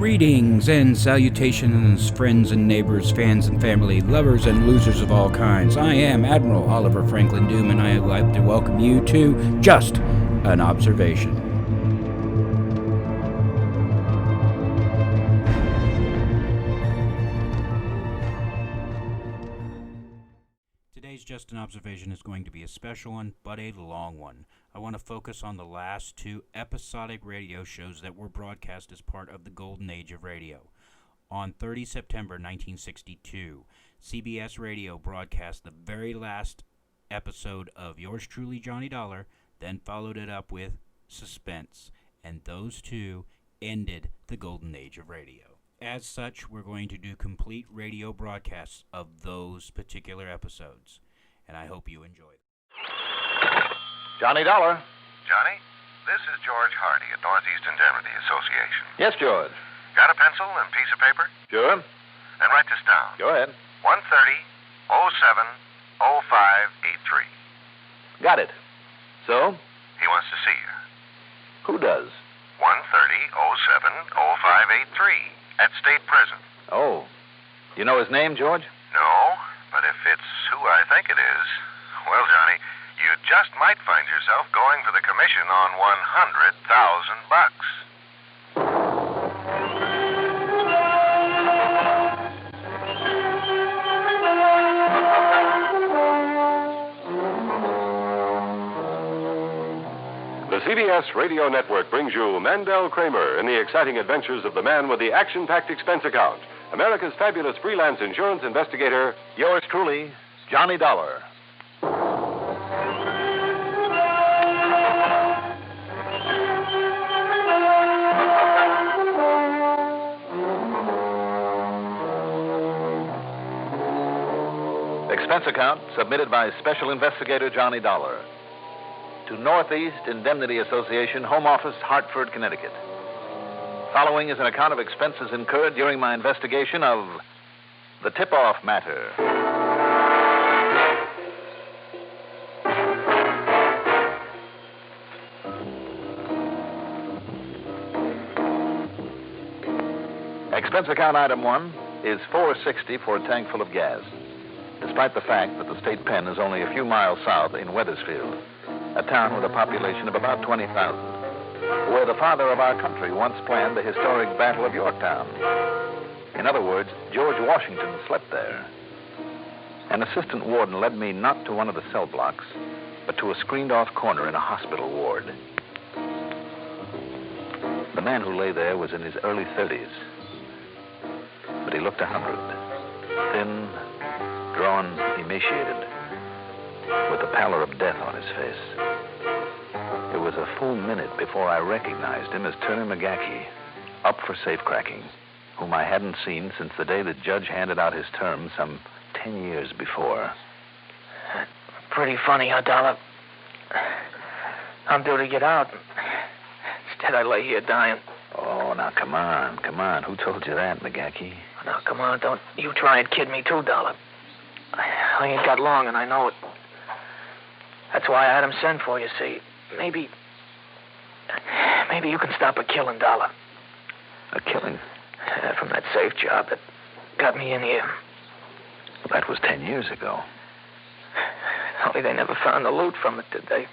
Greetings and salutations, friends and neighbors, fans and family, lovers and losers of all kinds. I am Admiral Oliver Franklin Doom, and I'd like to welcome you to Just an Observation. Today's Just an Observation is going to be a special one, but a long one. I want to focus on the last two episodic radio shows that were broadcast as part of the Golden Age of radio. On 30 September 1962, CBS Radio broadcast the very last episode of Yours Truly, Johnny Dollar, then followed it up with Suspense, and those two ended the Golden Age of radio. As such, we're going to do complete radio broadcasts of those particular episodes, and I hope you enjoy them. Johnny Dollar. Johnny, this is George Hardy at Northeast Indemnity Association. Yes, George. Got a pencil and piece of paper? Sure. Then write this down. Go ahead. 130-07-0583. Got it. So? He wants to see you. Who does? 130-07-0583 at State Prison. Oh. You know his name, George? No, but if it's who I think it is, well, Johnny, you just might find yourself going for the commission on $100,000. The CBS Radio Network brings you Mandel Kramer in the exciting adventures of the man with the action-packed expense account, America's fabulous freelance insurance investigator, Yours truly, Johnny Dollar. Expense account submitted by Special Investigator Johnny Dollar to Northeast Indemnity Association, Home Office, Hartford, Connecticut. Following is an account of expenses incurred during my investigation of the tip-off matter. Expense account item 1 is $4.60 for a tank full of gas, despite the fact that the state pen is only a few miles south in Wethersfield, a town with a population of about 20,000, where the father of our country once planned the historic Battle of Yorktown. In other words, George Washington slept there. An assistant warden led me not to one of the cell blocks, but to a screened-off corner in a hospital ward. The man who lay there was in his early 30s, but he looked 100, thin, drawn, emaciated, with the pallor of death on his face. It was a full minute before I recognized him as Turner McGackie, up for safecracking, whom I hadn't seen since the day the judge handed out his term some 10 years before. Pretty funny, huh, Dollar? I'm due to get out. Instead, I lay here dying. Oh, now, come on. Who told you that, McGackie? Now, come on, don't you try and kid me too, Dollar. I ain't got long, and I know it. That's why I had him send for you, see. Maybe you can stop a killing, Dollar. A killing? From that safe job that got me in here. Well, that was 10 years ago. Only they never found the loot from it, did they?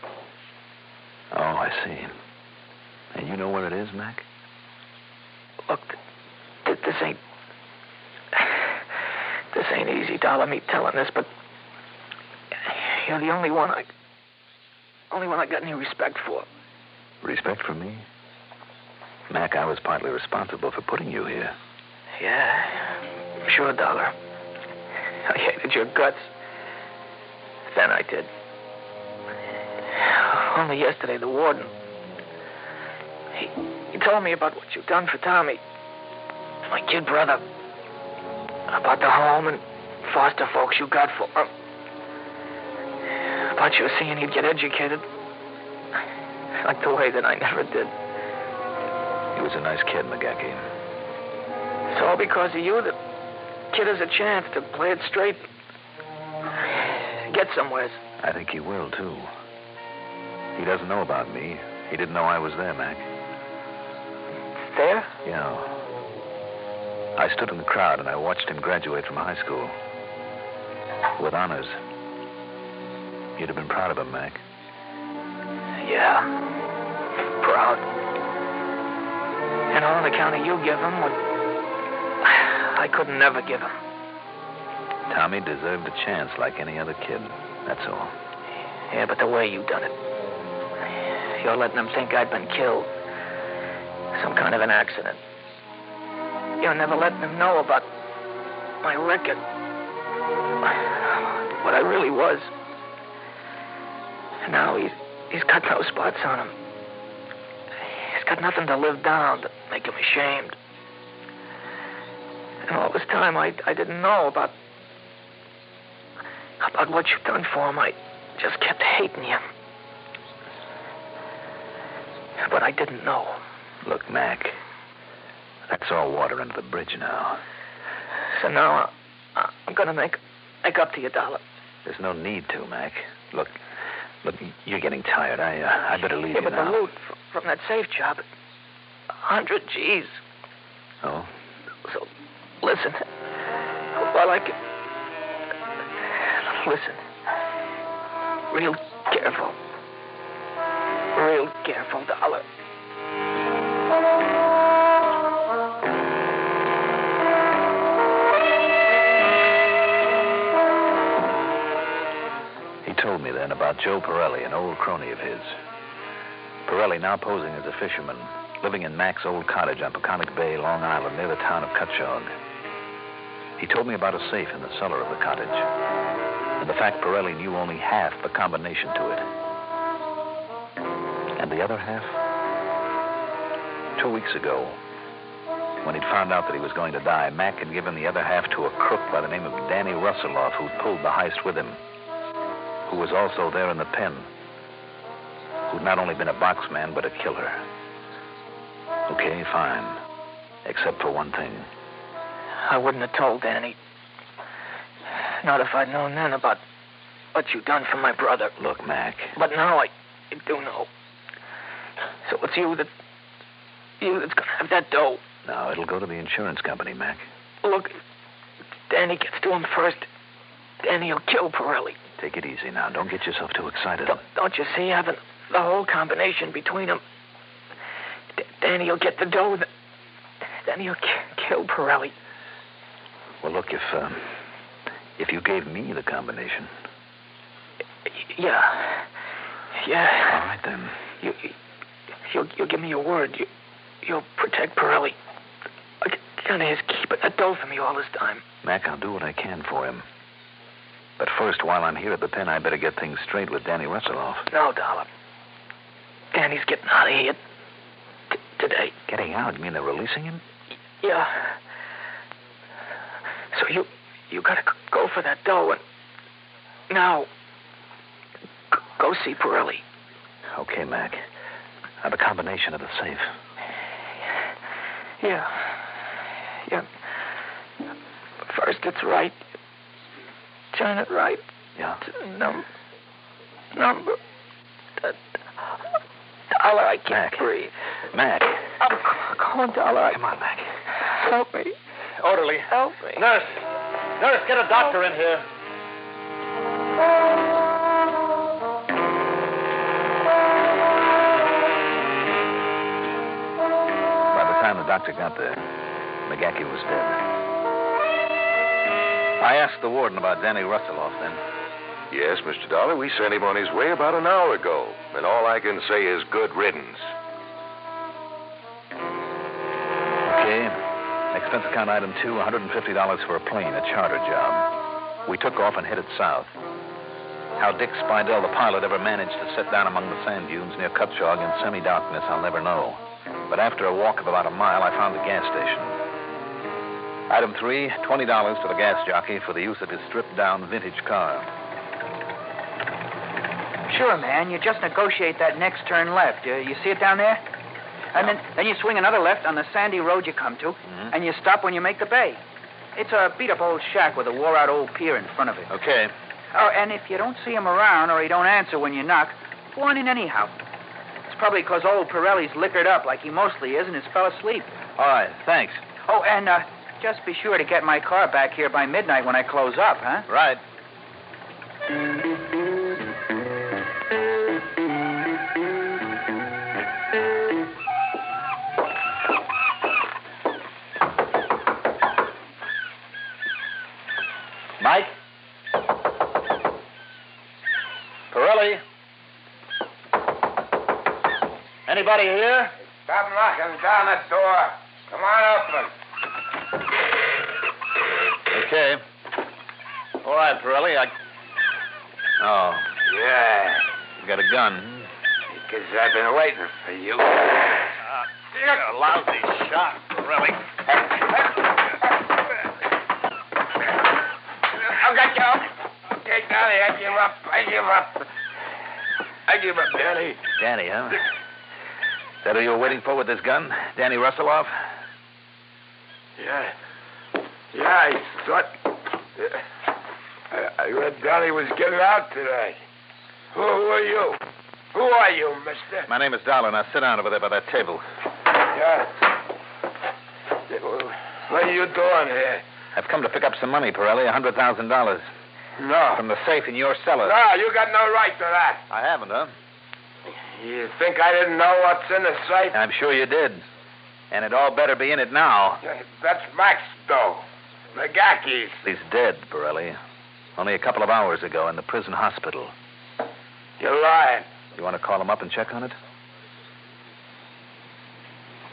Oh, I see. And you know where it is, Mac? Look, this ain't easy, Dollar, me telling this, but you're the only one I got any respect for. Respect for me? Mac, I was partly responsible for putting you here. Yeah, sure, Dollar. I hated your guts. Then I did. Only yesterday, the warden, he told me about what you've done for Tommy, my kid brother, about the home and foster folks you got for him, about you seeing he'd get educated, like the way that I never did. He was a nice kid, McGackie. It's all because of you that kid has a chance to play it straight, get somewhere. I think he will, too. He doesn't know about me. He didn't know I was there, Mac. There? Yeah. I stood in the crowd and I watched him graduate from high school. With honors. You'd have been proud of him, Mac. Yeah. Proud. And all on account of you give him what I couldn't never give him. Tommy deserved a chance like any other kid. That's all. Yeah, but the way you done it. You're letting them think I'd been killed. Some kind of an accident. You're never letting them know about my record. What I really was. Now he's got no spots on him. He's got nothing to live down to make him ashamed. And all this time I didn't know about what you've done for him. I just kept hating you. But I didn't know. Look, Mac, that's all water under the bridge now. So now I'm going to make up to you, Dollar. There's no need to, Mac. Look, you're getting tired. I better leave you now. Yeah, but the loot from that safe job, 100 G's. Oh? So, listen. While I can... Listen. Real careful. Real careful, Dollar. He told me then about Joe Pirelli, an old crony of his. Pirelli, now posing as a fisherman, living in Mac's old cottage on Peconic Bay, Long Island, near the town of Cutchogue. He told me about a safe in the cellar of the cottage, and the fact Pirelli knew only half the combination to it. And the other half? 2 weeks ago, when he'd found out that he was going to die, Mac had given the other half to a crook by the name of Danny Russelloff, who'd pulled the heist with him, who was also there in the pen, who'd not only been a boxman, but a killer. Okay, fine. Except for one thing. I wouldn't have told Danny. Not if I'd known then about what you'd done for my brother. Look, Mac. But now I do know. So it's you that's going to have that dough. No, it'll go to the insurance company, Mac. Look, if Danny gets to him first, Danny will kill Pirelli. Take it easy now. Don't get yourself too excited. Don't you see, having the whole combination between them, Danny will get the dough, then he'll kill Pirelli. Well, look, if you gave me the combination. Yeah. All right, then. You'll give me your word. You'll protect Pirelli. Kind of his keeping that dough for me all this time. Mac, I'll do what I can for him. But first, while I'm here at the pen, I better get things straight with Danny Russelloff. No, Dollar. Danny's getting out of here today. Getting out? You mean they're releasing him? Yeah. So you gotta go for that dough and now go see Pirelli. Okay, Mac. Now the combination of the safe. Yeah. First it's right. Turn it right. Yeah. Number. Dollar, I can't breathe. Mac. Come on, Dollar. Come on, Mac. Help me. Orderly. Help me. Nurse, get a doctor in here. By the time the doctor got there, McGackey was dead. I asked the warden about Danny Russelloff then. Yes, Mr. Dollar, we sent him on his way about an hour ago. And all I can say is good riddance. Okay. Expense account item 2, $150 for a plane, a charter job. We took off and headed south. How Dick Spidell, the pilot, ever managed to sit down among the sand dunes near Cutchogue in semi-darkness, I'll never know. But after a walk of about a mile, I found the gas station. Item 3, $20 to the gas jockey for the use of his stripped-down vintage car. Sure, man. You just negotiate that next turn left. You see it down there? And then you swing another left on the sandy road you come to, and you stop when you make the bay. It's a beat-up old shack with a wore-out old pier in front of it. Okay. Oh, and if you don't see him around or he don't answer when you knock, go on in anyhow. It's probably because old Pirelli's liquored up like he mostly is and has fell asleep. All right, thanks. Oh, and Just be sure to get my car back here by midnight when I close up, huh? Right. Mike? Pirelli? Anybody here? Stop knocking down that door. Come on, open. Okay. All right, Pirelli, Oh, Yeah, you got a gun. because I've been waiting for you. You're a lousy shot, Pirelli. I'll get you. Okay, Danny, I give up. I give up, Danny. Danny, huh? Is that who you were waiting for with this gun? Danny Russelloff? Yeah, I thought... I read Danny was getting out today. Who are you? Who are you, mister? My name is Dollar. Now sit down over there by that table. Yeah. What are you doing here? I've come to pick up some money, Pirelli, $100,000. No. From the safe in your cellar. No, you got no right to that. I haven't, huh? You think I didn't know what's in the safe? I'm sure you did. And it all better be in it now. That's Max, though. McGacky's. He's dead, Pirelli. Only a couple of hours ago in the prison hospital. You're lying. You want to call him up and check on it?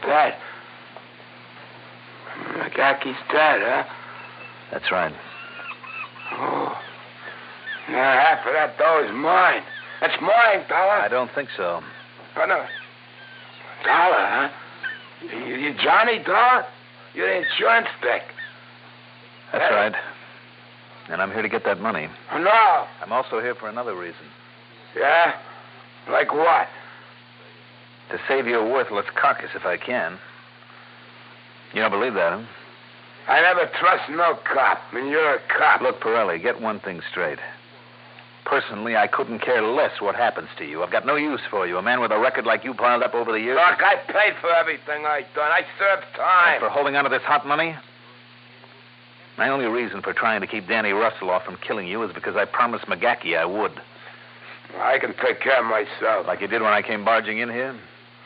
Dead. McGacky's dead, huh? That's right. Oh. Now, half of that dough is mine. That's mine, Dollar. I don't think so. Oh, no. Dollar, huh? You Johnny Dollar? You're the insurance dick. That's right. And I'm here to get that money. Oh, no. I'm also here for another reason. Yeah? Like what? To save your worthless carcass if I can. You don't believe that, huh? I never trust no cop, and you're a cop. Look, Pirelli, get one thing straight. Personally, I couldn't care less what happens to you. I've got no use for you. A man with a record like you piled up over the years. Look, I paid for everything I done. I served time. And for holding on to this hot money? My only reason for trying to keep Danny Russelloff from killing you is because I promised McGacky I would. I can take care of myself. Like you did when I came barging in here?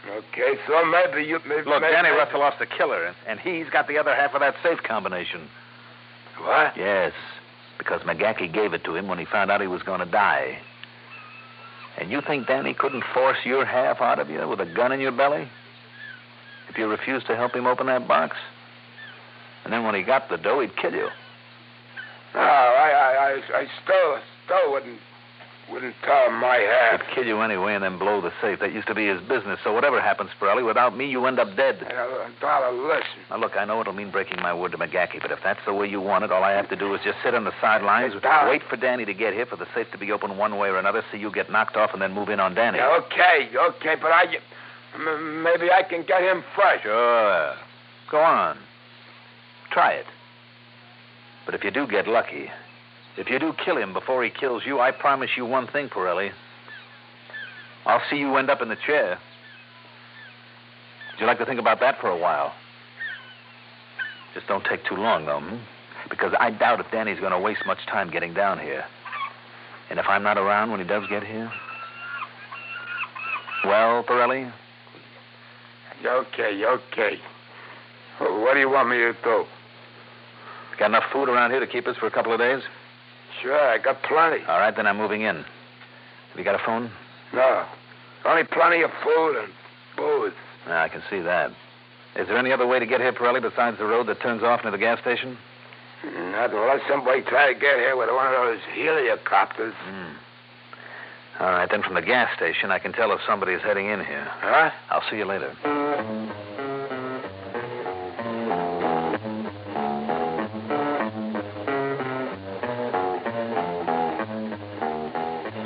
Okay, so maybe you... Look, Danny Russelloff's the killer, and he's got the other half of that safe combination. What? Yes, because McGacky gave it to him when he found out he was going to die. And you think Danny couldn't force your half out of you with a gun in your belly? If you refused to help him open that box? And then when he got the dough, he'd kill you. No, I still wouldn't tell him my half. He'd kill you anyway and then blow the safe. That used to be his business. So whatever happens, Pirelli, without me, you end up dead. Dollar, listen. Now, look, I know it'll mean breaking my word to McGacky, but if that's the way you want it, all I have to do is just sit on the sidelines, wait for Danny to get here, for the safe to be open one way or another, see you get knocked off, and then move in on Danny. Yeah, okay, but maybe I can get him first. Sure. Go on. Try it. But if you do get lucky, if you do kill him before he kills you, I promise you one thing, Pirelli. I'll see you end up in the chair. Would you like to think about that for a while? Just don't take too long, though, Because I doubt if Danny's going to waste much time getting down here. And if I'm not around when he does get here? Well, Pirelli? Okay. What do you want me to do? Got enough food around here to keep us for a couple of days? Sure, I got plenty. All right, then I'm moving in. Have you got a phone? No. Only plenty of food and booze. I can see that. Is there any other way to get here, Pirelli, besides the road that turns off near the gas station? Not unless somebody try to get here with one of those heliocopters. All right, then from the gas station, I can tell if somebody's heading in here. Huh? I'll see you later.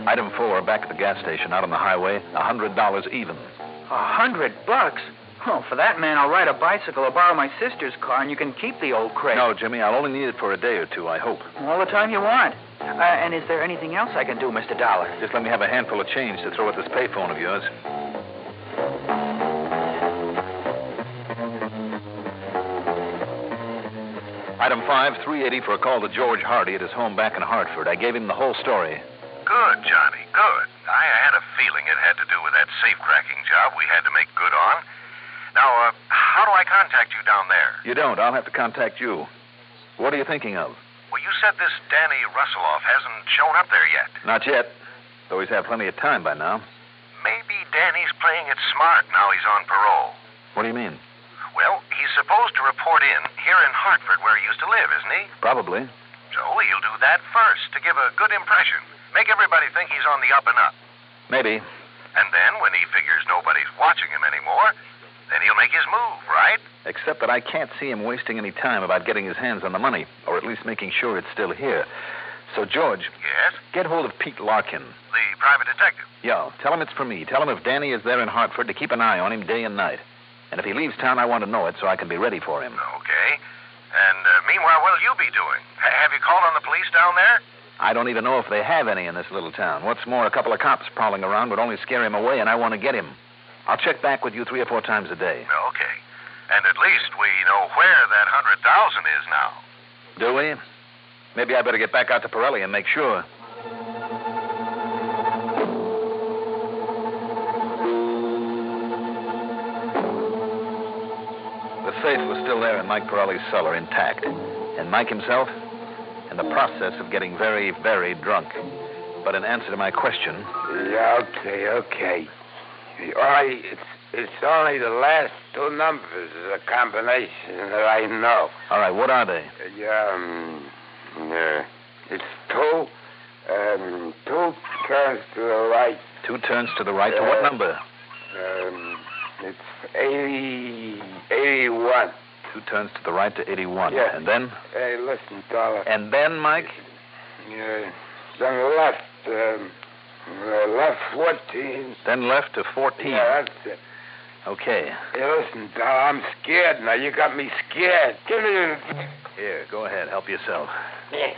Item 4, back at the gas station, out on the highway, $100 even. $100? Oh, for that, man, I'll ride a bicycle or borrow my sister's car, and you can keep the old crate. No, Jimmy, I'll only need it for a day or two, I hope. All the time you want. And is there anything else I can do, Mr. Dollar? Just let me have a handful of change to throw at this payphone of yours. Item 5, $380 for a call to George Hardy at his home back in Hartford. I gave him the whole story. Good, Johnny, good. I had a feeling it had to do with that safe-cracking job we had to make good on. Now, how do I contact you down there? You don't. I'll have to contact you. What are you thinking of? Well, you said this Danny Russelloff hasn't shown up there yet. Not yet, though he's had plenty of time by now. Maybe Danny's playing it smart now he's on parole. What do you mean? Well, he's supposed to report in here in Hartford where he used to live, isn't he? Probably. So he'll do that first to give a good impression. Make everybody think he's on the up and up. Maybe. And then when he figures nobody's watching him anymore, then he'll make his move, right? Except that I can't see him wasting any time about getting his hands on the money, or at least making sure it's still here. So, George. Yes? Get hold of Pete Larkin. The private detective. Yeah, tell him it's for me. Tell him if Danny is there in Hartford to keep an eye on him day and night. And if he leaves town, I want to know it so I can be ready for him. Okay. And meanwhile, what'll you be doing? Have you called on the police down there? I don't even know if they have any in this little town. What's more, a couple of cops prowling around would only scare him away, and I want to get him. I'll check back with you 3 or 4 times a day. Okay. And at least we know where that 100,000 is now. Do we? Maybe I better get back out to Pirelli and make sure. The safe was still there in Mike Pirelli's cellar, intact. And Mike himself, in the process of getting very, very drunk. But in answer to my question... Yeah, okay. It's only the last 2 numbers of the combination that I know. All right, what are they? It's 2 turns to the right. 2 turns to the right. To what number? It's 81. 2 turns to the right to 81. Yeah. And then? Hey, listen, Dollar. And then, Mike? Then left, left 14. Then left to 14. Yeah, that's it. Okay. Hey, listen, Dollar, I'm scared now. You got me scared. Give me the... Here, go ahead. Help yourself. Yeah.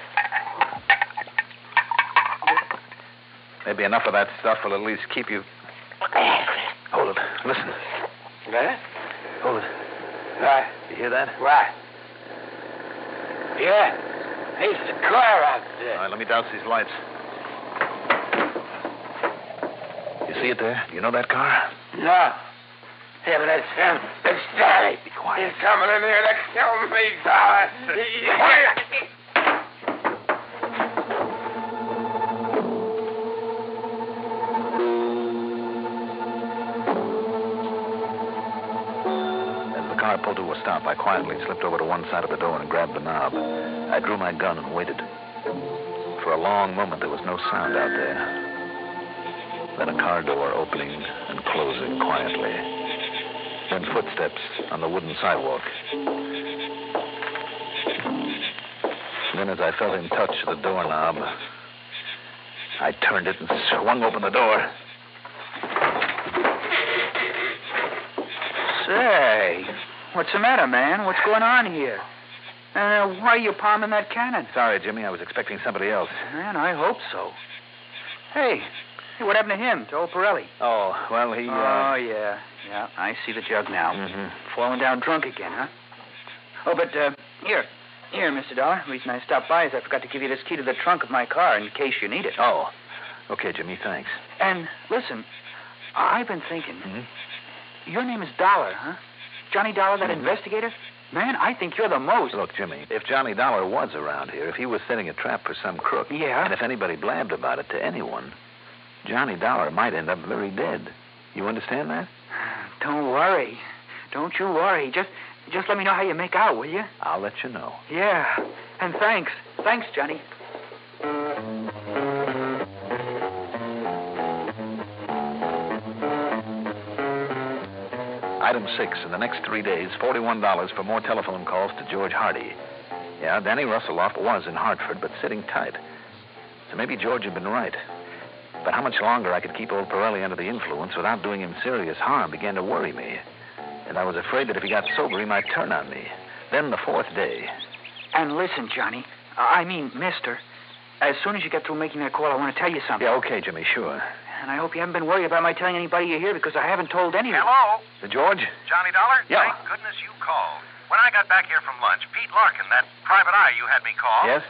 Maybe enough of that stuff will at least keep you... Hold it. Listen. What? Hold it. What? You hear that? What? Yeah. It's the car out there. All right, let me douse these lights. You see it there? You know that car? No. Yeah, but that's him. It's Danny. Be quiet. He's coming in here to kill me, Dollar. As the car pulled to a stop, I quietly slipped over to one side of the door and grabbed the knob. I drew my gun and waited. For a long moment, there was no sound out there. Then a car door opening and closing quietly. Then footsteps on the wooden sidewalk. Then as I felt him touch the doorknob, I turned it and swung open the door. Say, what's the matter, man? What's going on here? Why are you palming that cannon? Sorry, Jimmy, I was expecting somebody else. Man, I hope so. Hey, what happened to him, to old Pirelli? Oh, well, he... Oh, yeah. Yeah, I see the jug now. Mm-hmm. Falling down drunk again, huh? Oh, but, here, Mr. Dollar. The reason I stopped by is I forgot to give you this key to the trunk of my car in case you need it. Oh. Okay, Jimmy, thanks. And, listen, I've been thinking. Mm-hmm. Your name is Dollar, huh? Johnny Dollar, that investigator? Man, I think you're the most. Look, Jimmy, if Johnny Dollar was around here, if he was setting a trap for some crook... Yeah? And if anybody blabbed about it to anyone, Johnny Dollar might end up very dead. You understand that? Don't worry. Don't you worry. Just let me know how you make out, will you? I'll let you know. Yeah. And thanks. Thanks, Johnny. Item 6, in the next 3 days, $41 for more telephone calls to George Hardy. Yeah, Danny Russelloff was in Hartford, but sitting tight. So maybe George had been right. But how much longer I could keep old Pirelli under the influence without doing him serious harm began to worry me. And I was afraid that if he got sober, he might turn on me. Then the 4th day. And listen, Johnny. I mean, mister. As soon as you get through making that call, I want to tell you something. Yeah, okay, Jimmy, sure. And I hope you haven't been worried about my telling anybody you're here because I haven't told anyone. Hello? George? Johnny Dollar? Yeah. Thank goodness you called. when I got back here from lunch, Pete Larkin, that private eye you had me call. Yes?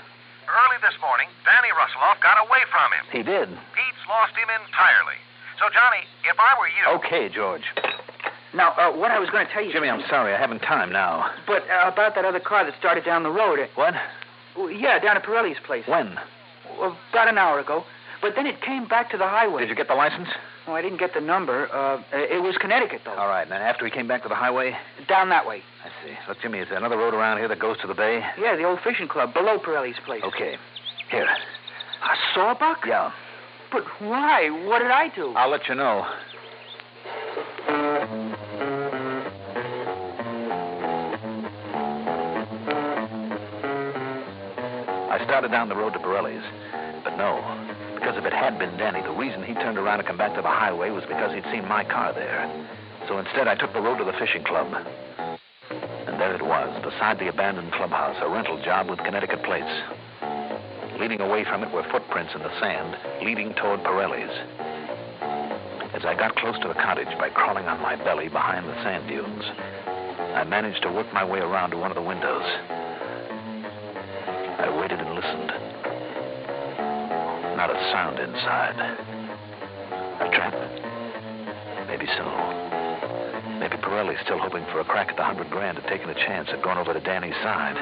Early this morning, Danny Russelloff got away from him. He did. Pete's lost him entirely. So, Johnny, if I were you... Okay, George. Now, what I was going to tell you... Jimmy, I'm sorry. I haven't time now. But about that other car that started down the road. What? Yeah, down at Pirelli's place. When? About an hour ago. But then it came back to the highway. Did you get the license? Oh, I didn't get the number. It was Connecticut, though. All right. And then after he came back to the highway? Down that way. I see. Look, Jimmy, is there another road around here that goes to the bay? Yeah, the old fishing club, below Pirelli's place. Okay. Here. A sawbuck? Yeah. But why? What did I do? I'll let you know. I started down the road to Pirelli's. But no, because if it had been Danny, the reason he turned around to come back to the highway was because he'd seen my car there. So instead, I took the road to the fishing club. And there it was, beside the abandoned clubhouse, a rental job with Connecticut plates. Leading away from it were footprints in the sand, leading toward Pirelli's. As I got close to the cottage by crawling on my belly behind the sand dunes, I managed to work my way around to one of the windows. I waited and listened. Not a sound inside. A trap? Maybe so. Maybe Pirelli's still hoping for a crack at the $100,000 and taking a chance at going over to Danny's side.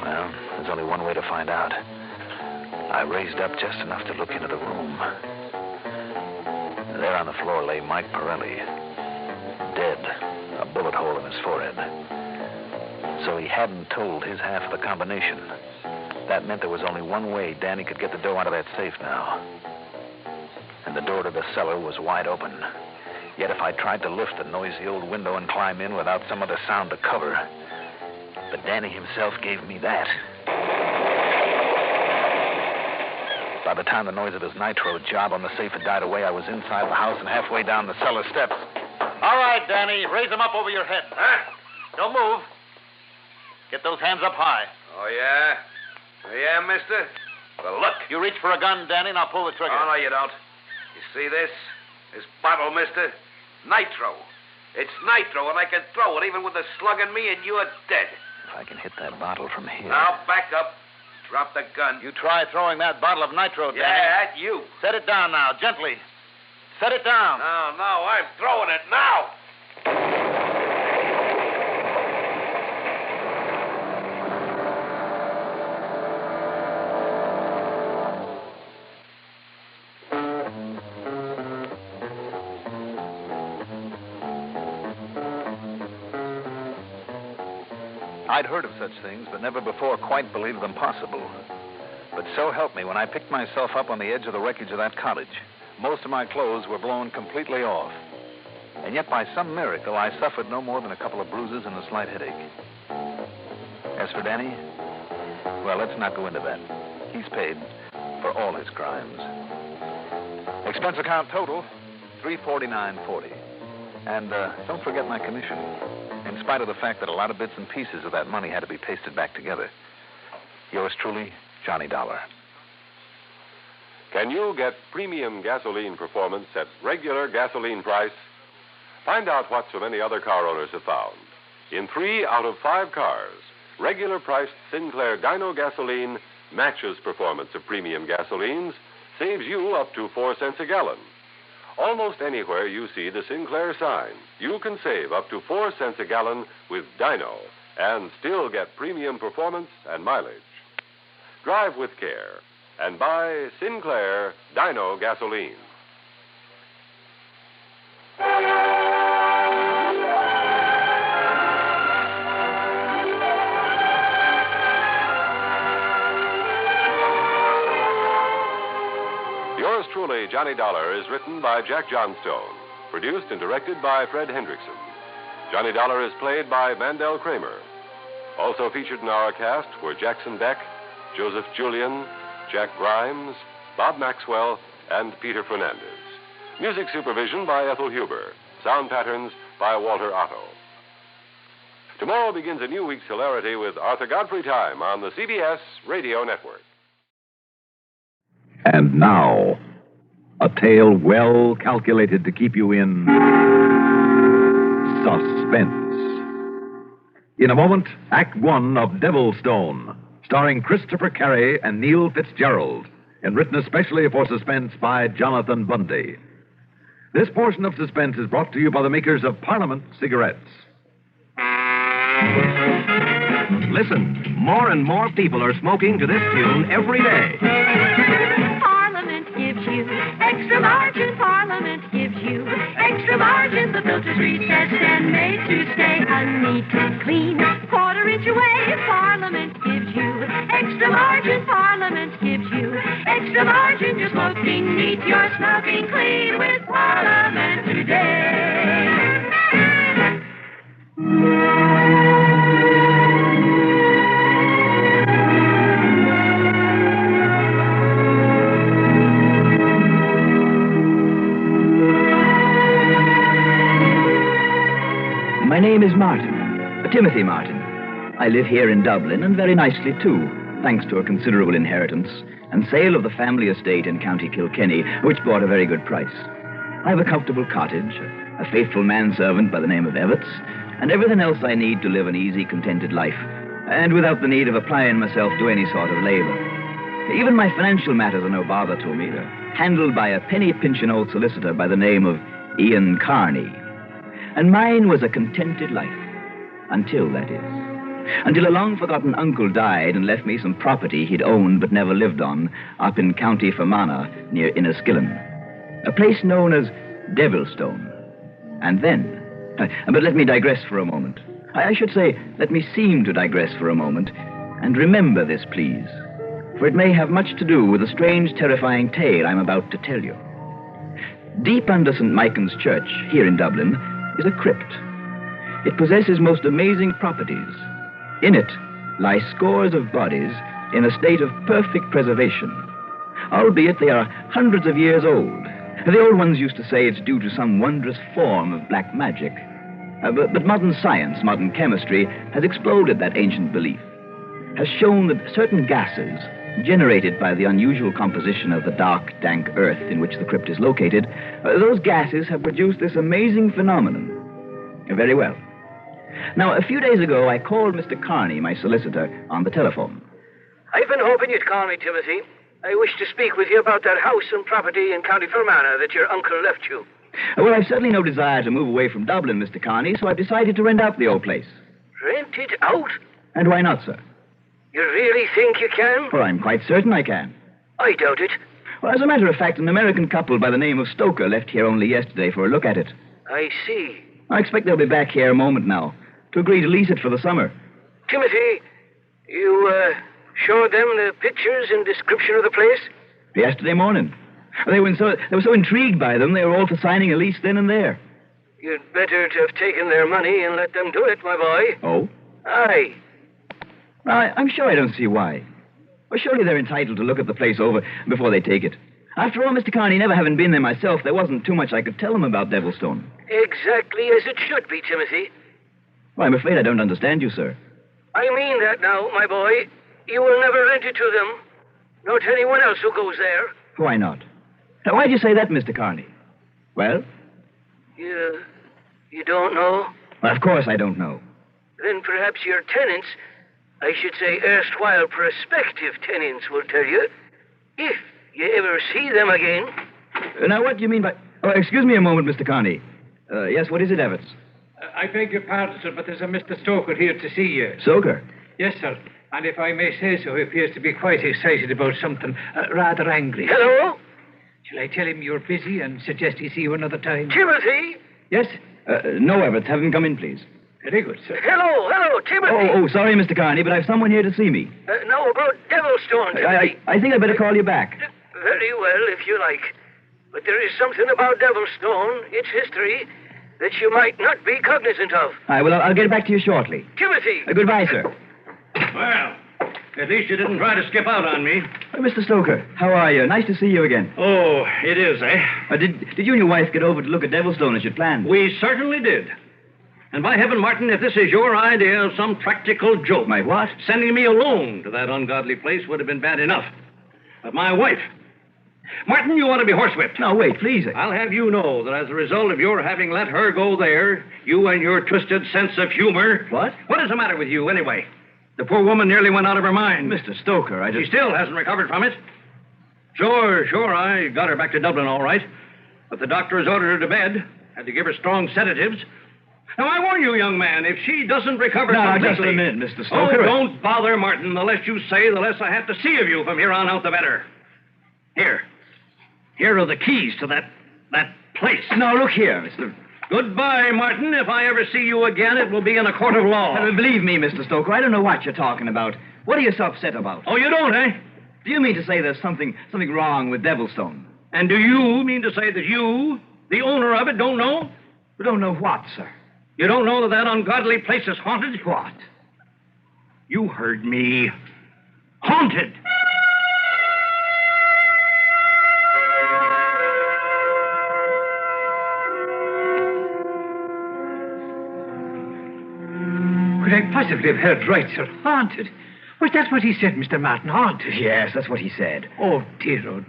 Well, there's only one way to find out. I raised up just enough to look into the room. There on the floor lay Mike Pirelli, dead, a bullet hole in his forehead. So he hadn't told his half of the combination. That meant there was only one way Danny could get the dough out of that safe now. And the door to the cellar was wide open. Yet if I tried to lift the noisy old window and climb in without some other sound to cover... But Danny himself gave me that. By the time the noise of his nitro job on the safe had died away, I was inside the house and halfway down the cellar steps. All right, Danny. Raise them up over your head. Huh? Don't move. Get those hands up high. Oh, yeah? Yeah, mister? Well, look. You reach for a gun, Danny, and I'll pull the trigger. Oh, no, you don't. You see this? This bottle, mister? Nitro. It's nitro, and I can throw it even with a slug in me, and you're dead. If I can hit that bottle from here... Now, back up. Drop the gun. You try throwing that bottle of nitro, Danny. Yeah, at you. Set it down now, gently. Set it down. No, I'm throwing it now. I'd heard of such things, but never before quite believed them possible. But so help me, when I picked myself up on the edge of the wreckage of that cottage, most of my clothes were blown completely off. And yet, by some miracle, I suffered no more than a couple of bruises and a slight headache. As for Danny, well, let's not go into that. He's paid for all his crimes. Expense account total, $349.40. And don't forget my commission, in spite of the fact that a lot of bits and pieces of that money had to be pasted back together. Yours truly, Johnny Dollar. Can you get premium gasoline performance at regular gasoline price? Find out what so many other car owners have found. In 3 out of 5 cars, regular priced Sinclair Dyno gasoline matches performance of premium gasolines, saves you up to 4 cents a gallon. Almost anywhere you see the Sinclair sign, you can save up to 4 cents a gallon with Dyno and still get premium performance and mileage. Drive with care and buy Sinclair Dyno gasoline. Yours truly, Johnny Dollar, is written by Jack Johnstone, produced and directed by Fred Hendrickson. Johnny Dollar is played by Mandel Kramer. Also featured in our cast were Jackson Beck, Joseph Julian, Jack Grimes, Bob Maxwell, and Peter Fernandez. Music supervision by Ethel Huber. Sound patterns by Walter Otto. Tomorrow begins a new week's hilarity with Arthur Godfrey Time on the CBS Radio Network. And now, a tale well calculated to keep you in suspense. In a moment, Act One of Devilstone, starring Christopher Carey and Neil Fitzgerald, and written especially for Suspense by Jonathan Bundy. This portion of Suspense is brought to you by the makers of Parliament cigarettes. Listen, more and more people are smoking to this tune every day. Parliament gives you extra margin. Parliament gives you extra margin. The filter's recessed and made to stay neat and clean. Quarter-inch away. Parliament gives you extra margin. Parliament gives you extra margin. You're smoking neat. You're smoking clean with Parliament today. My name is Martin, Timothy Martin. I live here in Dublin, and very nicely, too, thanks to a considerable inheritance and sale of the family estate in County Kilkenny, which brought a very good price. I have a comfortable cottage, a faithful manservant by the name of Evetts, and everything else I need to live an easy, contented life, and without the need of applying myself to any sort of labor. Even my financial matters are no bother to me. They're handled by a penny-pinching old solicitor by the name of Ian Carney. And mine was a contented life. Until, that is. Until a long-forgotten uncle died and left me some property he'd owned but never lived on up in County Fermanagh near Inniskillen. A place known as Devilstone. And then... But let me digress for a moment. I should say, let me seem to digress for a moment. And remember this, please. For it may have much to do with the strange, terrifying tale I'm about to tell you. Deep under St. Michael's Church, here in Dublin, is a crypt. It possesses most amazing properties. In it lie scores of bodies in a state of perfect preservation, albeit they are hundreds of years old. The old ones used to say it's due to some wondrous form of black magic. But modern science, modern chemistry, has exploded that ancient belief, has shown that certain gases generated by the unusual composition of the dark, dank earth in which the crypt is located, those gases have produced this amazing phenomenon. Very well. Now, a few days ago, I called Mr. Carney, my solicitor, on the telephone. I've been hoping you'd call me, Timothy. I wish to speak with you about that house and property in County Fermanagh that your uncle left you. Well, I've certainly no desire to move away from Dublin, Mr. Carney, so I've decided to rent out the old place. Rent it out? And why not, sir? You really think you can? Well, I'm quite certain I can. I doubt it. Well, as a matter of fact, an American couple by the name of Stoker left here only yesterday for a look at it. I see. I expect they'll be back here a moment now to agree to lease it for the summer. Timothy, you showed them the pictures and description of the place? Yesterday morning. They were so intrigued by them, they were all for signing a lease then and there. You'd better to have taken their money and let them do it, my boy. Oh? Aye. I'm sure I don't see why. Well, surely they're entitled to look at the place over before they take it. After all, Mr. Carney, never having been there myself, there wasn't too much I could tell them about Devilstone. Exactly as it should be, Timothy. Well, I'm afraid I don't understand you, sir. I mean that now, my boy. You will never rent it to them, nor to anyone else who goes there. Why not? Now, why'd you say that, Mr. Carney? Well? You don't know? Well, of course I don't know. Then perhaps your tenants, I should say erstwhile prospective tenants, will tell you, if you ever see them again. Now, what do you mean by... Oh, excuse me a moment, Mr. Carney. Yes, what is it, Evetts? I beg your pardon, sir, but there's a Mr. Stoker here to see you. Stoker? Yes, sir. And if I may say so, he appears to be quite excited about something, rather angry. Hello? Shall I tell him you're busy and suggest he see you another time? Timothy? Yes? No, Evetts. Have him come in, please. Very good, sir. Hello, Timothy. Oh, sorry, Mr. Carney, but I've someone here to see me. No, about Devilstone, Timothy. I think I'd better call you back. Very well, if you like. But there is something about Devilstone, its history, that you might not be cognizant of. All right, well, I'll get back to you shortly. Timothy! Goodbye, sir. Well, at least you didn't try to skip out on me. Mr. Stoker, how are you? Nice to see you again. Oh, it is, eh? Did you and your wife get over to look at Devilstone as you planned? We certainly did. And by heaven, Martin, if this is your idea of some practical joke... My what? Sending me alone to that ungodly place would have been bad enough. But my wife... Martin, you ought to be horsewhipped. Now, wait, please. I'll have you know that as a result of your having let her go there, you and your twisted sense of humor... What? What is the matter with you, anyway? The poor woman nearly went out of her mind. Mr. Stoker, I just... She still hasn't recovered from it. Sure, I got her back to Dublin all right. But the doctor has ordered her to bed. Had to give her strong sedatives. Now, I warn you, young man, if she doesn't recover completely... Now, just a minute, Mr. Stoker. Oh, don't bother, Martin. The less you say, the less I have to see of you from here on out, the better. Here are the keys to that place. Now, look here, Mr... Goodbye, Martin. If I ever see you again, it will be in a court of law. Believe me, Mr. Stoker, I don't know what you're talking about. What are you so upset about? Oh, you don't, eh? Do you mean to say there's something wrong with Devilstone? And do you mean to say that you, the owner of it, don't know? We don't know what, sir? You don't know that ungodly place is haunted? What? You heard me. Haunted. Could I possibly have heard right, sir? Haunted. Was that what he said, Mr. Martin? Haunted? Yes, that's what he said. Oh, dear. Oh,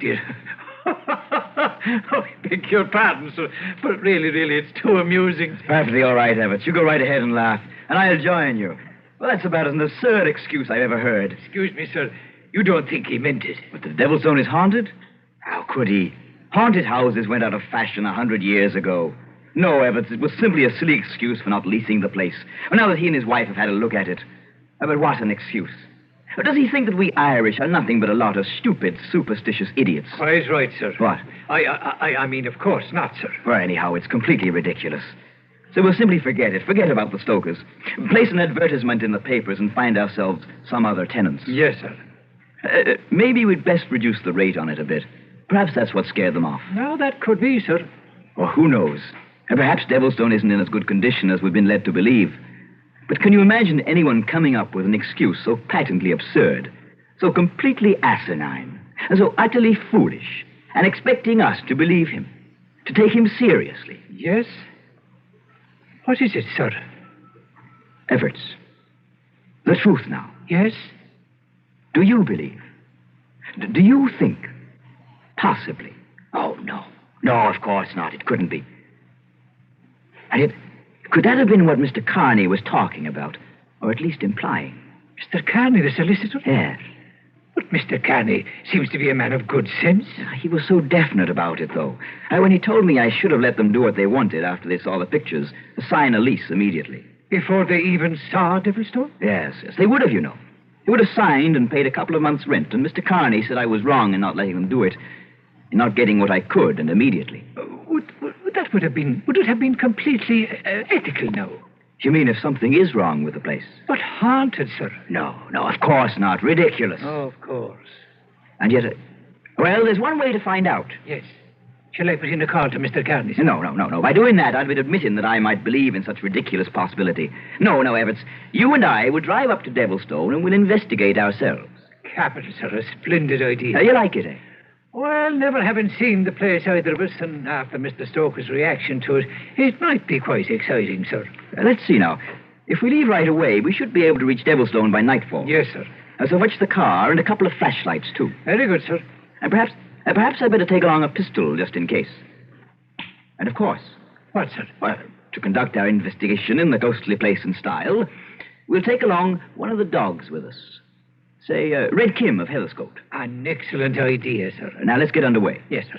I beg your pardon, sir. But really, it's too amusing. It's perfectly all right, Everett. You go right ahead and laugh, and I'll join you. Well, that's about as an absurd excuse I've ever heard. Excuse me, sir. You don't think he meant it? But the Devilstone is haunted? How could he? Haunted houses went out of fashion 100 years ago. No, Everett, it was simply a silly excuse for not leasing the place. Well, now that he and his wife have had a look at it. But what an excuse. Or does he think that we Irish are nothing but a lot of stupid, superstitious idiots? Quite right, sir. What? I mean, of course not, sir. Well, anyhow, it's completely ridiculous. So we'll simply forget it. Forget about the Stokers. Place an advertisement in the papers and find ourselves some other tenants. Yes, sir. Maybe we'd best reduce the rate on it a bit. Perhaps that's what scared them off. No, that could be, sir. Or who knows? And perhaps Devilstone isn't in as good condition as we've been led to believe. But can you imagine anyone coming up with an excuse so patently absurd, so completely asinine, and so utterly foolish, and expecting us to believe him, to take him seriously? Yes? What is it, sir? Everts, the truth now. Yes? Do you believe? Do you think? Possibly. Oh, no. No, of course not. It couldn't be. And yet, could that have been what Mr. Carney was talking about? Or at least implying? Mr. Carney, the solicitor? Yes. But Mr. Carney seems to be a man of good sense. He was so definite about it, though. When he told me I should have let them do what they wanted after they saw the pictures, sign a lease immediately. Before they even saw Devilstone? Yes. They would have, you know. They would have signed and paid a couple of months' rent, and Mr. Carney said I was wrong in not letting them do it, in not getting what I could, and immediately. Would it have been completely ethical now? You mean if something is wrong with the place? But haunted, sir. No, of course not. Ridiculous. Oh, of course. And yet, well, there's one way to find out. Yes. Shall I put in a call to Mr. Carney? No. By doing that, I'd be admitting that I might believe in such ridiculous possibility. No, Everts. You and I would drive up to Devilstone and we'll investigate ourselves. Capital, sir. A splendid idea. You like it, eh? Well, never having seen the place either of us, and after Mr. Stoker's reaction to it, it might be quite exciting, sir. Let's see now. If we leave right away, we should be able to reach Devilstone by nightfall. Yes, sir. So fetch the car and a couple of flashlights, too. Very good, sir. And perhaps I'd better take along a pistol just in case. And of course... What, sir? Well, to conduct our investigation in the ghostly place in style, we'll take along one of the dogs with us. Say, Red Kim of Heatherscote. An excellent idea, sir. Now, let's get underway. Yes, sir.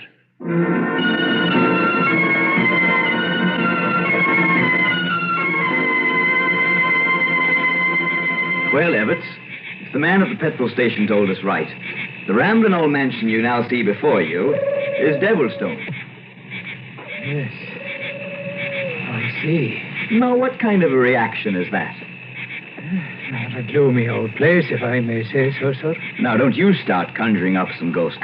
Well, Everts, if the man at the petrol station told us right, the rambling old mansion you now see before you is Devilstone. Yes. I see. Now, what kind of a reaction is that? Not a gloomy old place, if I may say so, sir. Now, don't you start conjuring up some ghosts.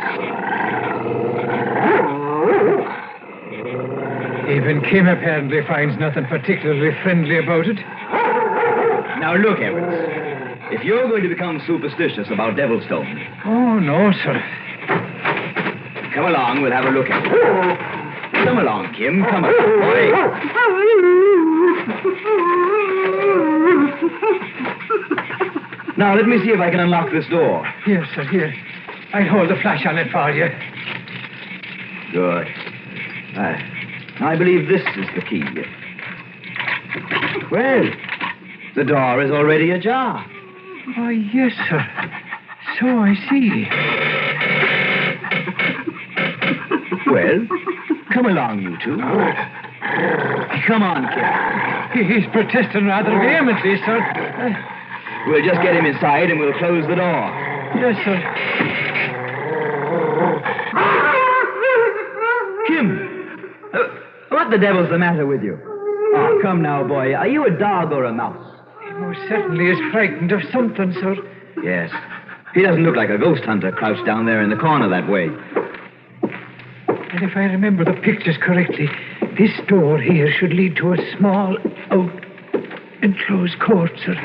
Even Kim apparently finds nothing particularly friendly about it. Now, look, Everts. If you're going to become superstitious about Devilstone... Oh, no, sir. Come along, we'll have a look at it. Come along, Kim. Come on, boy. Now, let me see if I can unlock this door. Yes, sir, here. I'll hold the flash on it for you. Good. I believe this is the key. Well, the door is already ajar. Oh, yes, sir. So I see. Well, come along, you two. Come on, kid. He's protesting rather vehemently, sir. We'll just get him inside and we'll close the door. Yes, sir. Kim! What the devil's the matter with you? Oh, come now, boy. Are you a dog or a mouse? He most certainly is frightened of something, sir. Yes. He doesn't look like a ghost hunter crouched down there in the corner that way. And if I remember the pictures correctly, this door here should lead to a small, enclosed court, sir.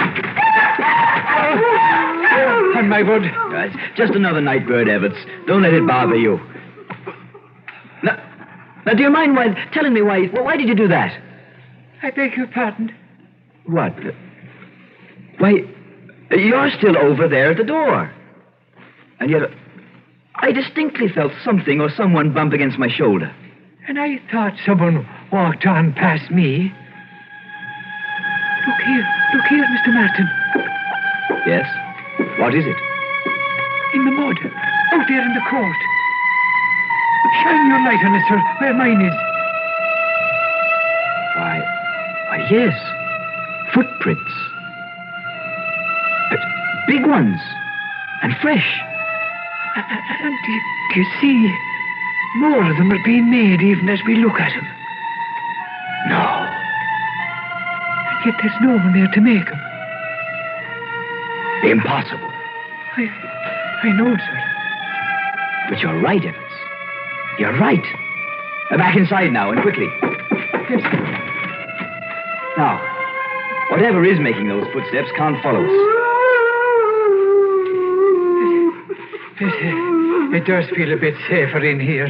And my word. It's just another night bird, Everts. Don't let it bother you. Now, do you mind telling me why did you do that? I beg your pardon. What? Why, you're still over there at the door. And yet, I distinctly felt something or someone bump against my shoulder. And I thought someone walked on past me. Look here, Mr. Martin. Yes? What is it? In the mud, out there in the court. Shine your light on it, sir, where mine is. Why, yes. Footprints. Big ones. And fresh. And do you see? More of them are being made even as we look at them. No. And yet there's no one there to make them. Impossible. I know, sir. But you're right, Evans. You're right. Back inside now, and quickly. Yes, sir. Now, whatever is making those footsteps can't follow us. It does feel a bit safer in here.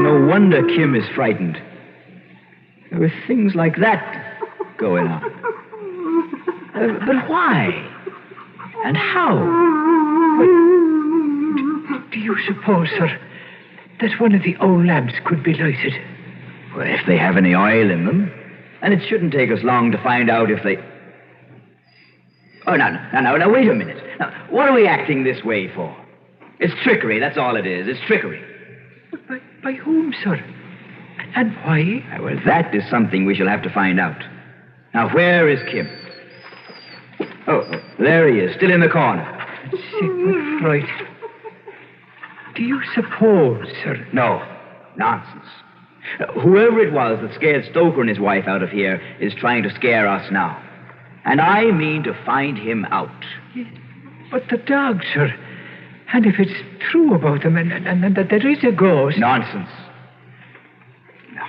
No wonder Kim is frightened. With things like that going on. But why? And how? Do you suppose, sir, that one of the old lamps could be lighted? Well, if they have any oil in them. And it shouldn't take us long to find out if they... Oh, now, wait a minute. Now, what are we acting this way for? It's trickery, that's all it is. It's trickery. But by whom, sir? And why? Well, that is something we shall have to find out. Now, where is Kim? Oh, there he is, still in the corner. Sigmund Freud. Do you suppose, sir? No, nonsense. Whoever it was that scared Stoker and his wife out of here is trying to scare us now. And I mean to find him out. But the dog, sir. And if it's true about them and that there is a ghost... Nonsense. No.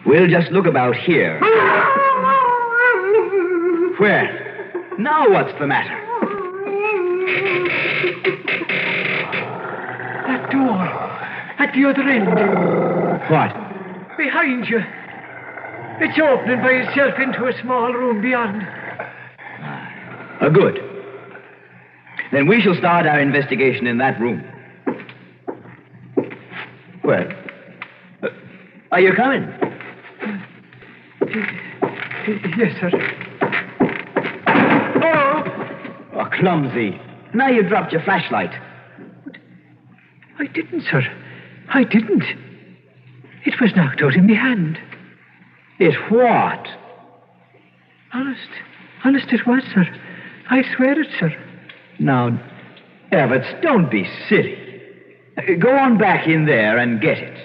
We'll just look about here. Where? Now what's the matter? That door. At the other end. What? Behind you. It's opening by itself into a small room beyond. Good. Then we shall start our investigation in that room. Well, are you coming? Yes, sir. Oh, clumsy. Now you dropped your flashlight. I didn't, sir. I didn't. It was knocked out in my hand. It what? Honest it was, sir. I swear it, sir. Now, Everts, don't be silly. Go on back in there and get it.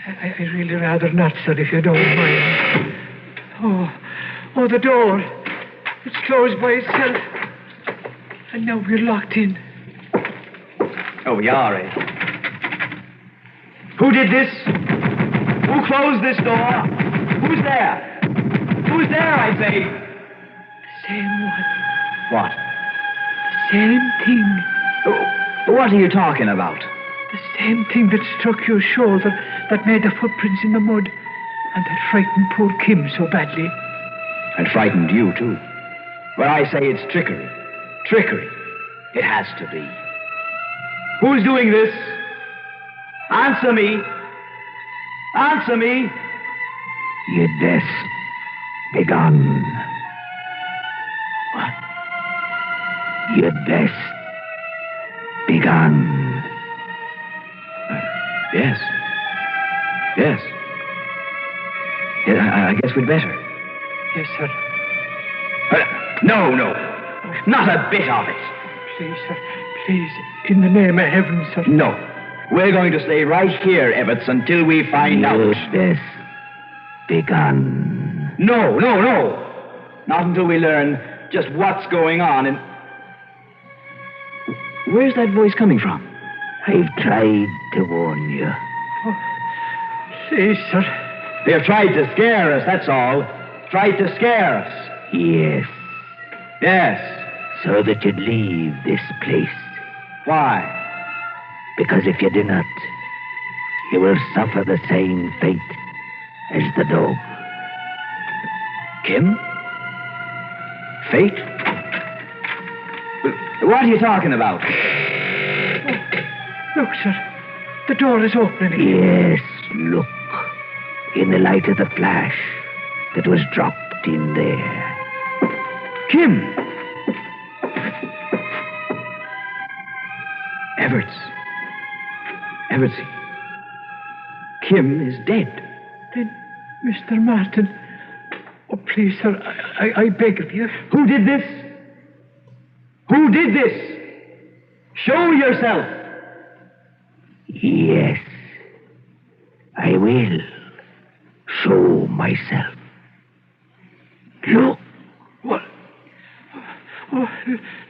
I really rather not, sir, if you don't mind. Oh, the door. It's closed by itself. And now we're locked in. Oh, we are, eh? Who did this? Who closed this door? Who's there? Who's there, I say? The same one. What? The same thing. What are you talking about? The same thing that struck your shoulder, that made the footprints in the mud, and that frightened poor Kim so badly. And frightened you, too. Well, I say it's trickery. Trickery. It has to be. Who's doing this? Answer me. Answer me. Yes. Begone. What? You'd best begone. Yes. Yes. I guess we'd better. Yes, sir. No. Not a bit of it. Please, sir. Please, in the name of heaven, sir. No. We're going to stay right here, Ebbets, until we find out. You'd best begone. No. Not until we learn just what's going on and... Where's that voice coming from? I've tried to warn you. Oh, please, sir. They've tried to scare us, that's all. Tried to scare us. Yes. Yes. So that you'd leave this place. Why? Because if you do not, you will suffer the same fate as the dog. Kim? Fate? What are you talking about? Look, sir. The door is opening. Yes, look. In the light of the flash that was dropped in there. Kim! Everts. Kim is dead. Then, Mr. Martin... Oh, please, sir, I beg of you. Who did this? Who did this? Show yourself. Yes, I will show myself. Look. What? Oh,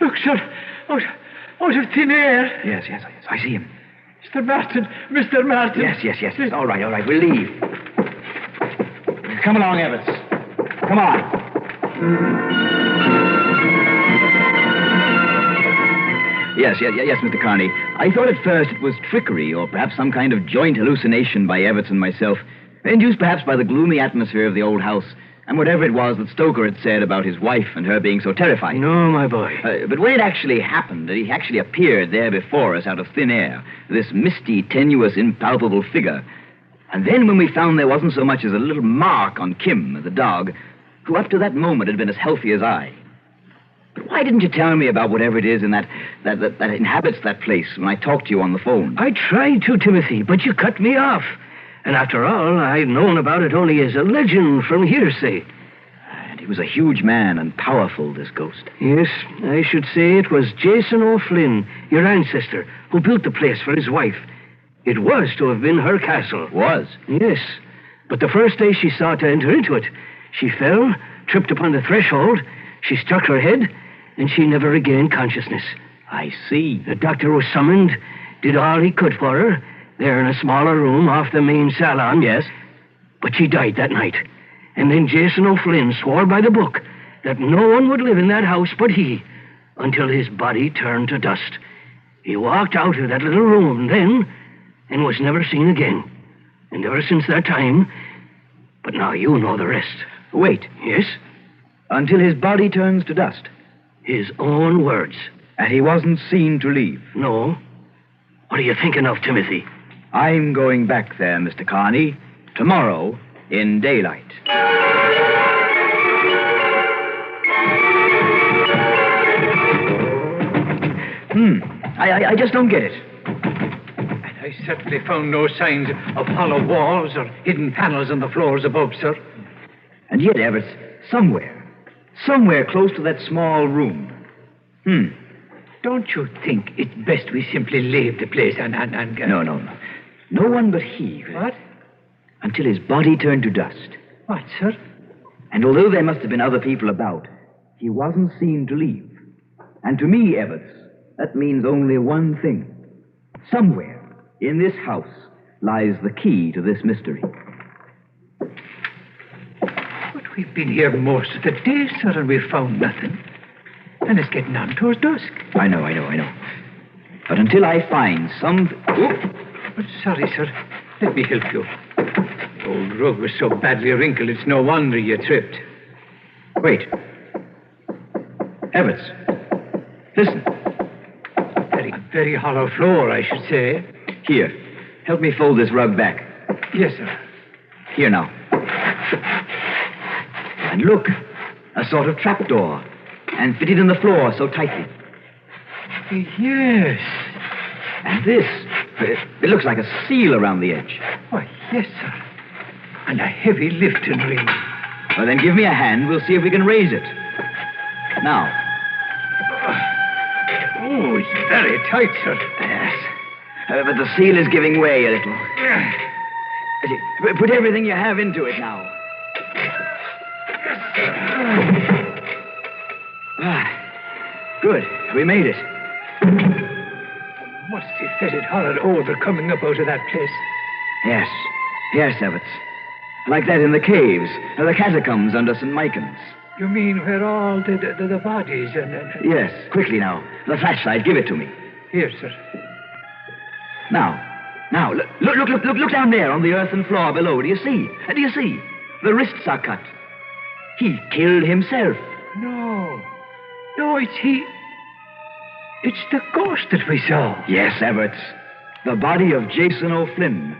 look, sir. Out of thin air. Yes, I see him. Mr. Martin. Yes. All right, we'll leave. Come along, Ebbets. Come on. Yes, Mr. Carney. I thought at first it was trickery or perhaps some kind of joint hallucination by Ebbets and myself, induced perhaps by the gloomy atmosphere of the old house and whatever it was that Stoker had said about his wife and her being so terrified. No, my boy. But when it actually happened, that he actually appeared there before us out of thin air, this misty, tenuous, impalpable figure, and then when we found there wasn't so much as a little mark on Kim, the dog, who up to that moment had been as healthy as I. But why didn't you tell me about whatever it is in that inhabits that place when I talked to you on the phone? I tried to, Timothy, but you cut me off. And after all, I'd known about it only as a legend from hearsay. And he was a huge man and powerful, this ghost. Yes, I should say it was Jason O'Flynn, your ancestor, who built the place for his wife. It was to have been her castle. Was? Yes. But the first day she sought to enter into it, she fell, tripped upon the threshold, she struck her head, and she never regained consciousness. I see. The doctor was summoned, did all he could for her, there in a smaller room off the main salon. Yes. But she died that night. And then Jason O'Flynn swore by the book that no one would live in that house but he, until his body turned to dust. He walked out of that little room then and was never seen again. And ever since that time... But now you know the rest. Wait. Yes? Until his body turns to dust. His own words. And he wasn't seen to leave. No. What are you thinking of, Timothy? I'm going back there, Mr. Carney, tomorrow in daylight. I just don't get it. I certainly found no signs of hollow walls or hidden panels on the floors above, sir. And yet, Everett, somewhere close to that small room. Don't you think it's best we simply leave the place and... No. No one but he. What? Until his body turned to dust. What, sir? And although there must have been other people about, he wasn't seen to leave. And to me, Ebbets, that means only one thing. Somewhere in this house lies the key to this mystery. But we've been here most of the day, sir, and we've found nothing. And it's getting on towards dusk. I know. But until I find some... Oh, sorry, sir. Let me help you. The old rug was so badly wrinkled, it's no wonder you tripped. Wait. Ebbets, listen. Very hollow floor, I should say. Here. help me fold this rug back. Yes, sir. Here now. And look, a sort of trapdoor, and fitted in the floor so tightly. Yes. And this, it looks like a seal around the edge. Why, yes, sir. And a heavy lifting ring. Well, then give me a hand. We'll see if we can raise it. Now. Oh, it's very tight, sir. Yes. But the seal is giving way a little. Put everything you have into it now. Good. We made it. Must have felt it horrid odor coming up out of that place. Yes. Yes, Evetts. Like that in the caves, the catacombs under St. Michael's. You mean where all the bodies and... Yes. Quickly now. The flashlight. Give it to me. Here, sir. Now, look down there on the earthen floor below. Do you see? Do you see? The wrists are cut. He killed himself. No, it's he. It's the ghost that we saw. Yes, Evetts. The body of Jason O'Flynn.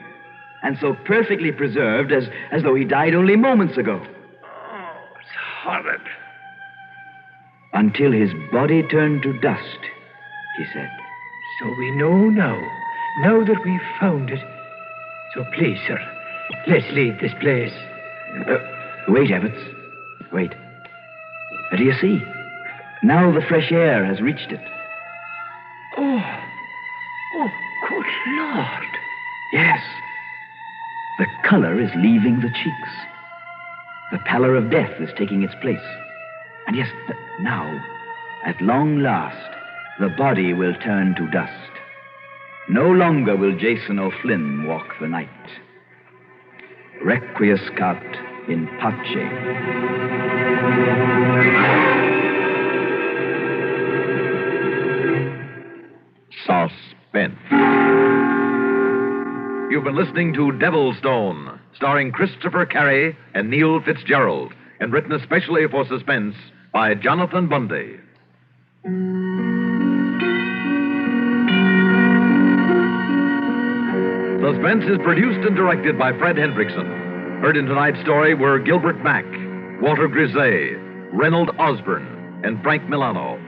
And so perfectly preserved as though he died only moments ago. Oh, it's horrid. Until his body turned to dust, he said. So we know now that we've found it. So please, sir, let's leave this place. Wait, Evetts. Wait. Do you see? Now the fresh air has reached it. Oh, good Lord. Yes. The color is leaving the cheeks. The pallor of death is taking its place. And yes, now, at long last, the body will turn to dust. No longer will Jason O'Flynn walk the night. Requiescat in pace. Suspense. You've been listening to Devilstone, starring Christopher Carey and Neil Fitzgerald, and written especially for Suspense by Jonathan Bundy. Suspense is produced and directed by Fred Hendrickson. Heard in tonight's story were Gilbert Mack, Walter Grisey, Reynold Osborne, and Frank Milano.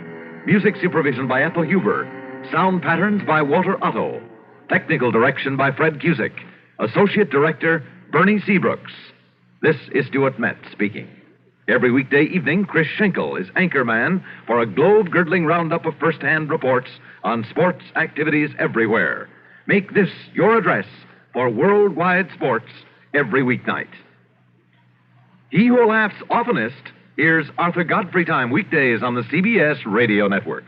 Music supervision by Ethel Huber. Sound patterns by Walter Otto. Technical direction by Fred Cusick. Associate Director, Bernie Seabrooks. This is Stuart Metz speaking. Every weekday evening, Chris Schenkel is anchorman for a globe-girdling roundup of first-hand reports on sports activities everywhere. Make this your address for worldwide sports every weeknight. He who laughs oftenest hears Arthur Godfrey Time weekdays on the CBS Radio Network.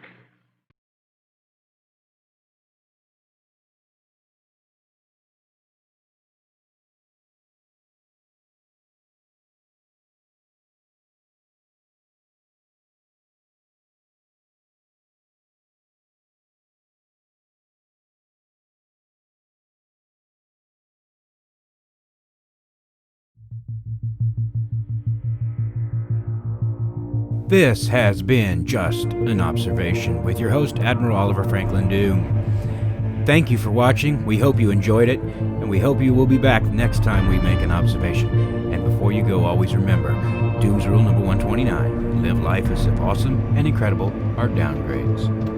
This has been Just an Observation with your host, Admiral Oliver Franklin Doom. Thank you for watching. We hope you enjoyed it, and we hope you will be back next time we make an observation. And before you go, always remember, Doom's rule number 129, live life as if awesome and incredible are downgrades.